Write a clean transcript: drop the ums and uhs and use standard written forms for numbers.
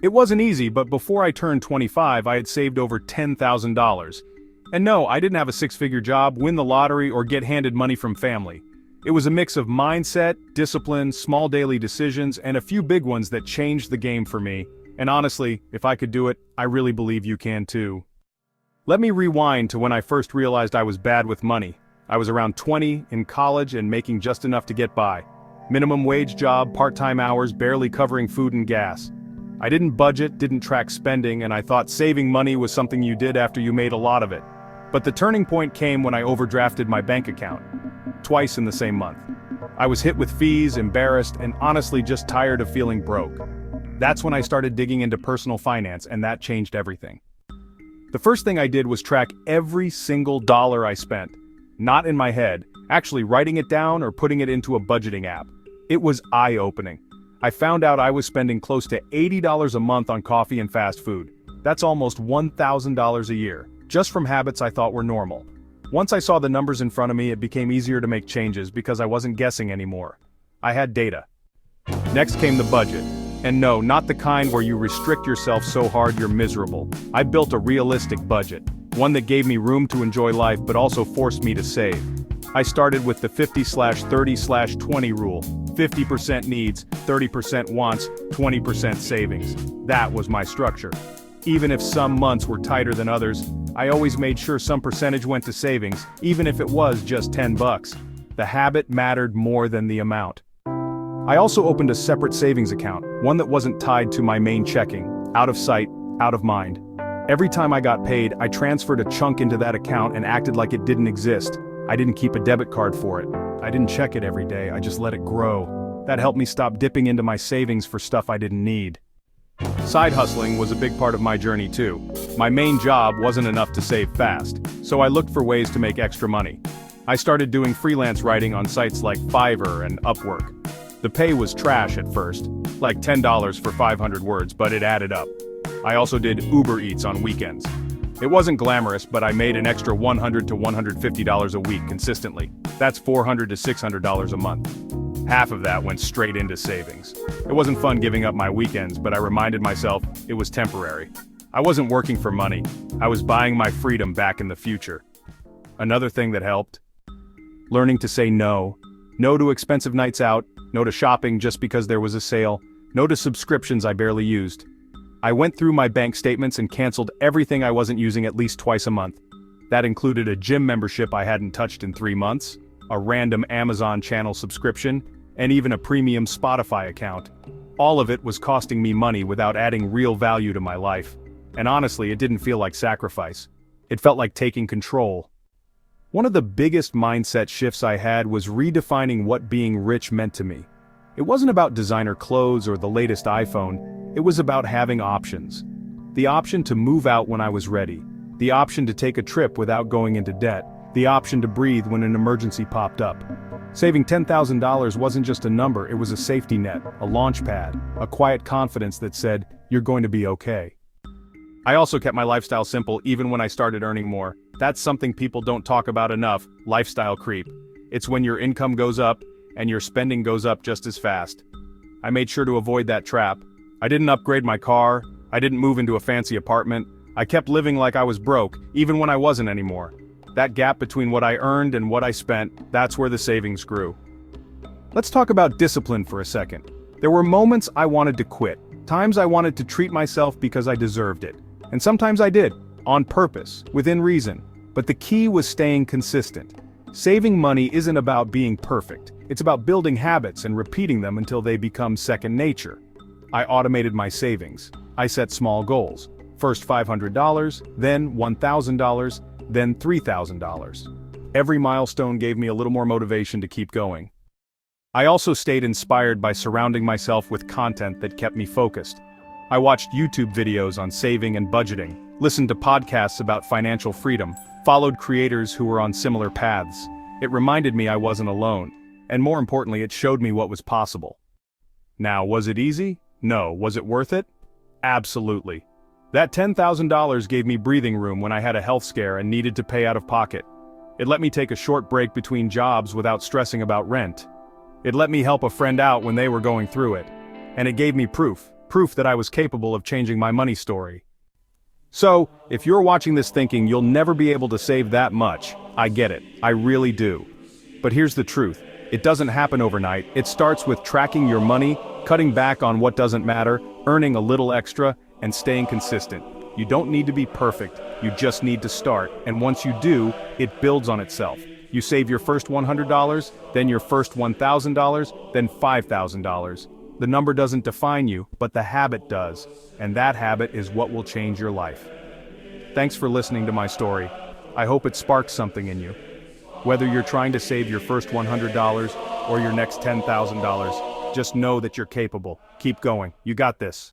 It wasn't easy, but before I turned 25, I had saved over $10,000. And no, I didn't have a six-figure job, win the lottery, or get handed money from family. It was a mix of mindset, discipline, small daily decisions, and a few big ones that changed the game for me. And honestly, if I could do it, I really believe you can too. Let me rewind to when I first realized I was bad with money. I was around 20, in college, and making just enough to get by. Minimum wage job, part-time hours, barely covering food and gas. I didn't budget, didn't track spending, and I thought saving money was something you did after you made a lot of it. But the turning point came when I overdrafted my bank account. Twice in the same month. I was hit with fees, embarrassed, and honestly just tired of feeling broke. That's when I started digging into personal finance, and that changed everything. The first thing I did was track every single dollar I spent. Not in my head, actually writing it down or putting it into a budgeting app. It was eye-opening. I found out I was spending close to $80 a month on coffee and fast food. That's almost $1,000 a year, just from habits I thought were normal. Once I saw the numbers in front of me, it became easier to make changes because I wasn't guessing anymore. I had data. Next came the budget. And no, not the kind where you restrict yourself so hard you're miserable. I built a realistic budget, one that gave me room to enjoy life but also forced me to save. I started with the 50/30/20 rule. 50% needs, 30% wants, 20% savings. That was my structure. Even if some months were tighter than others, I always made sure some percentage went to savings, even if it was just $10. The habit mattered more than the amount. I also opened a separate savings account, one that wasn't tied to my main checking, out of sight, out of mind. Every time I got paid, I transferred a chunk into that account and acted like it didn't exist. I didn't keep a debit card for it. I didn't check it every day, I just let it grow. That helped me stop dipping into my savings for stuff I didn't need. Side hustling was a big part of my journey too. My main job wasn't enough to save fast, so I looked for ways to make extra money. I started doing freelance writing on sites like Fiverr and Upwork. The pay was trash at first, like $10 for 500 words, but it added up. I also did Uber Eats on weekends. It wasn't glamorous, but I made an extra $100 to $150 a week consistently. That's $400 to $600 a month. Half of that went straight into savings. It wasn't fun giving up my weekends, but I reminded myself it was temporary. I wasn't working for money. I was buying my freedom back in the future. Another thing that helped? Learning to say no. No to expensive nights out, no to shopping just because there was a sale, no to subscriptions I barely used. I went through my bank statements and canceled everything I wasn't using at least twice a month. That included a gym membership I hadn't touched in 3 months, a random Amazon channel subscription, and even a premium Spotify account. All of it was costing me money without adding real value to my life. And honestly, it didn't feel like sacrifice. It felt like taking control. One of the biggest mindset shifts I had was redefining what being rich meant to me. It wasn't about designer clothes or the latest iPhone, it was about having options. The option to move out when I was ready. The option to take a trip without going into debt. The option to breathe when an emergency popped up. Saving $10,000 wasn't just a number, it was a safety net, a launch pad, a quiet confidence that said, you're going to be okay. I also kept my lifestyle simple even when I started earning more. That's something people don't talk about enough, lifestyle creep. It's when your income goes up, and your spending goes up just as fast. I made sure to avoid that trap. I didn't upgrade my car, I didn't move into a fancy apartment, I kept living like I was broke, even when I wasn't anymore. That gap between what I earned and what I spent, that's where the savings grew. Let's talk about discipline for a second. There were moments I wanted to quit, times I wanted to treat myself because I deserved it. And sometimes I did, on purpose, within reason. But the key was staying consistent. Saving money isn't about being perfect, it's about building habits and repeating them until they become second nature. I automated my savings. I set small goals. First $500, then $1,000, then $3,000. Every milestone gave me a little more motivation to keep going. I also stayed inspired by surrounding myself with content that kept me focused. I watched YouTube videos on saving and budgeting, listened to podcasts about financial freedom, followed creators who were on similar paths. It reminded me I wasn't alone, and more importantly, it showed me what was possible. Now, was it easy? No. Was it worth it? Absolutely. That $10,000 gave me breathing room when I had a health scare and needed to pay out of pocket. It let me take a short break between jobs without stressing about rent. It let me help a friend out when they were going through it. And it gave me proof. proof that I was capable of changing my money story. So, if you're watching this thinking you'll never be able to save that much, I get it, I really do. But here's the truth, it doesn't happen overnight. It starts with tracking your money, cutting back on what doesn't matter, earning a little extra, and staying consistent. You don't need to be perfect, you just need to start, and once you do, it builds on itself. You save your first $100, then your first $1,000, then $5,000. The number doesn't define you, but the habit does, and that habit is what will change your life. Thanks for listening to my story. I hope it sparked something in you. Whether you're trying to save your first $100 or your next $10,000, just know that you're capable. Keep going. You got this.